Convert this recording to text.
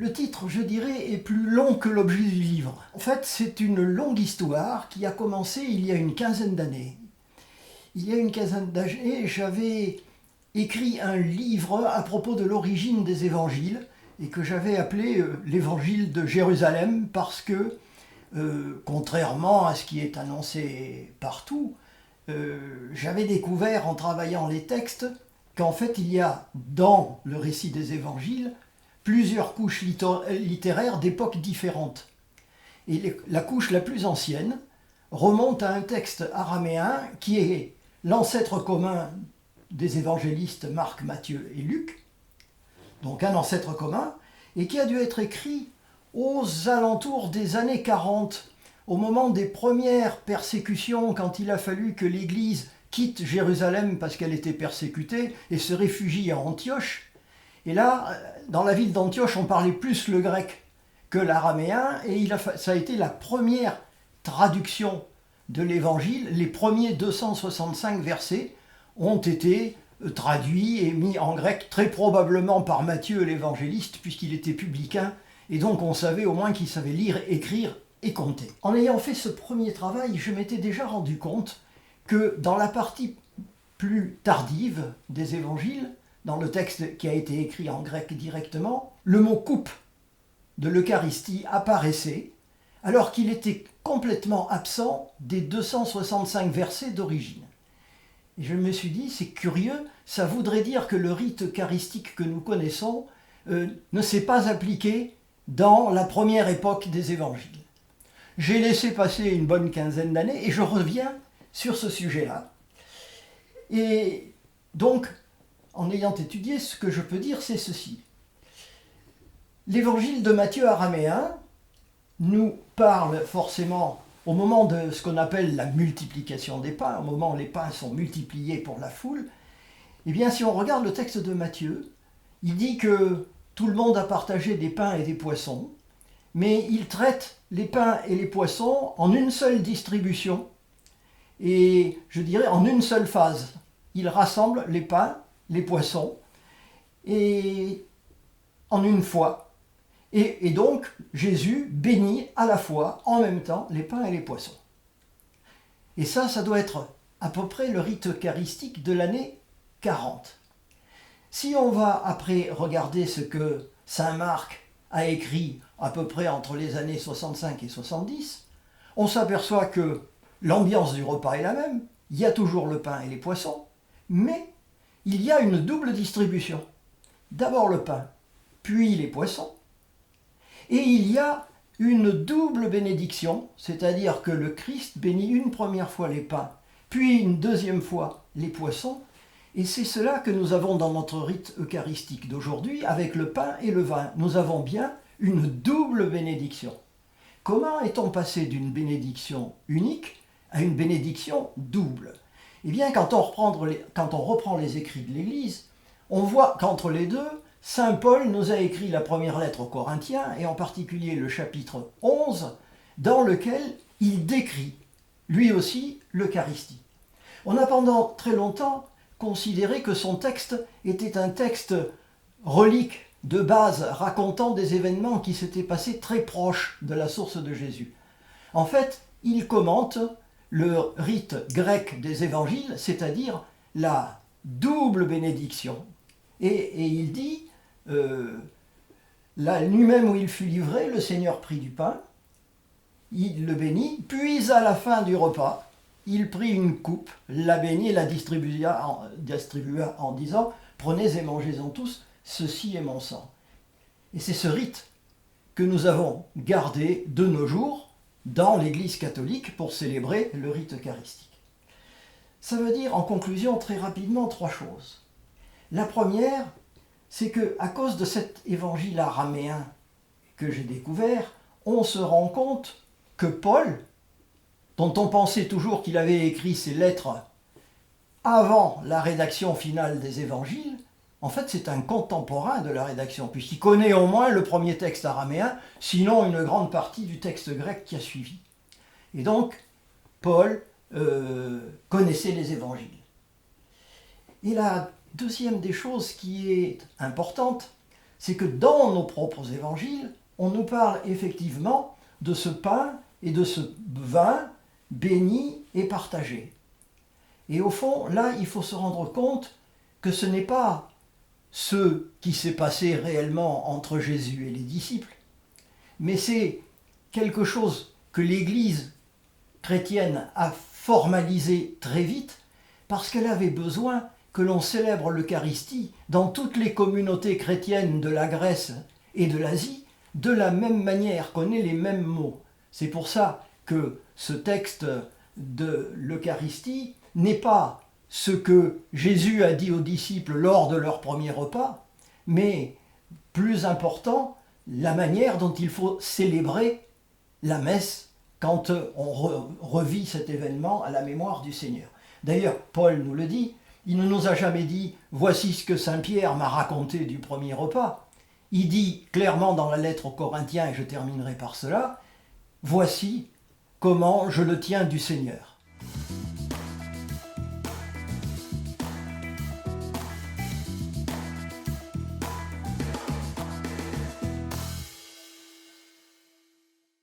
Le titre, je dirais, est plus long que l'objet du livre. En fait, c'est une longue histoire qui a commencé il y a une quinzaine d'années. Il y a une quinzaine d'années, j'avais écrit un livre à propos de l'origine des évangiles et que j'avais appelé l'évangile de Jérusalem parce que, contrairement à ce qui est annoncé partout, j'avais découvert en travaillant les textes qu'en fait il y a dans le récit des évangiles plusieurs couches littéraires d'époques différentes. Et la couche la plus ancienne remonte à un texte araméen qui est l'ancêtre commun des évangélistes Marc, Matthieu et Luc, donc un ancêtre commun, et qui a dû être écrit aux alentours des années 40, au moment des premières persécutions, quand il a fallu que l'Église quitte Jérusalem parce qu'elle était persécutée et se réfugie à Antioche. Et là, dans la ville d'Antioche, on parlait plus le grec que l'araméen, et ça a été la première traduction de l'Évangile. Les premiers 265 versets ont été traduits et mis en grec, très probablement par Matthieu l'évangéliste, puisqu'il était publicain, et donc on savait au moins qu'il savait lire, écrire et compter. En ayant fait ce premier travail, je m'étais déjà rendu compte que dans la partie plus tardive des évangiles, dans le texte qui a été écrit en grec directement, le mot coupe de l'Eucharistie apparaissait, alors qu'il était complètement absent des 265 versets d'origine. Et je me suis dit, c'est curieux, ça voudrait dire que le rite eucharistique que nous connaissons ne s'est pas appliqué dans la première époque des évangiles. J'ai laissé passer une bonne quinzaine d'années et je reviens sur ce sujet-là. Et donc, en ayant étudié, ce que je peux dire, c'est ceci. L'évangile de Matthieu araméen nous parle forcément au moment de ce qu'on appelle la multiplication des pains, au moment où les pains sont multipliés pour la foule. Eh bien, si on regarde le texte de Matthieu, il dit que tout le monde a partagé des pains et des poissons, mais il traite les pains et les poissons en une seule distribution, et je dirais en une seule phase. Il rassemble les pains, les poissons, et en une fois. Et donc, Jésus bénit à la fois, en même temps, les pains et les poissons. Et ça doit être à peu près le rite eucharistique de l'année 40. Si on va après regarder ce que saint Marc a écrit à peu près entre les années 65 et 70, on s'aperçoit que l'ambiance du repas est la même, il y a toujours le pain et les poissons, mais il y a une double distribution. D'abord le pain, puis les poissons. Et il y a une double bénédiction, c'est-à-dire que le Christ bénit une première fois les pains, puis une deuxième fois les poissons, et c'est cela que nous avons dans notre rite eucharistique d'aujourd'hui avec le pain et le vin. Nous avons bien une double bénédiction. Comment est-on passé d'une bénédiction unique à une bénédiction double ? Eh bien, quand on reprend les écrits de l'Église, on voit qu'entre les deux, saint Paul nous a écrit la première lettre aux Corinthiens, et en particulier le chapitre 11, dans lequel il décrit, lui aussi, l'Eucharistie. On a pendant très longtemps considéré que son texte était un texte relique, de base, racontant des événements qui s'étaient passés très proches de la source de Jésus. En fait, il commente le rite grec des évangiles, c'est-à-dire la double bénédiction. Et il dit, la nuit même où il fut livré, le Seigneur prit du pain, il le bénit, puis à la fin du repas, il prit une coupe, la bénit et la distribua en disant « Prenez et mangez-en tous, ceci est mon sang ». Et c'est ce rite que nous avons gardé de nos jours dans l'Église catholique pour célébrer le rite eucharistique. Ça veut dire, en conclusion, très rapidement, trois choses. La première, c'est qu'à cause de cet évangile araméen que j'ai découvert, on se rend compte que Paul, dont on pensait toujours qu'il avait écrit ses lettres avant la rédaction finale des évangiles, en fait c'est un contemporain de la rédaction, puisqu'il connaît au moins le premier texte araméen, sinon une grande partie du texte grec qui a suivi. Et donc, Paul connaissait les évangiles. Et la deuxième des choses qui est importante, c'est que dans nos propres évangiles, on nous parle effectivement de ce pain et de ce vin béni et partagé. Et au fond, là, il faut se rendre compte que ce n'est pas ce qui s'est passé réellement entre Jésus et les disciples, mais c'est quelque chose que l'Église chrétienne a formalisé très vite parce qu'elle avait besoin que l'on célèbre l'Eucharistie dans toutes les communautés chrétiennes de la Grèce et de l'Asie de la même manière, qu'on ait les mêmes mots. C'est pour ça que ce texte de l'Eucharistie n'est pas ce que Jésus a dit aux disciples lors de leur premier repas, mais plus important, la manière dont il faut célébrer la messe quand on revit cet événement à la mémoire du Seigneur. D'ailleurs, Paul nous le dit, il ne nous a jamais dit « voici ce que Saint Pierre m'a raconté du premier repas ». Il dit clairement dans la lettre aux Corinthiens, et je terminerai par cela, « voici comment je le tiens du Seigneur ».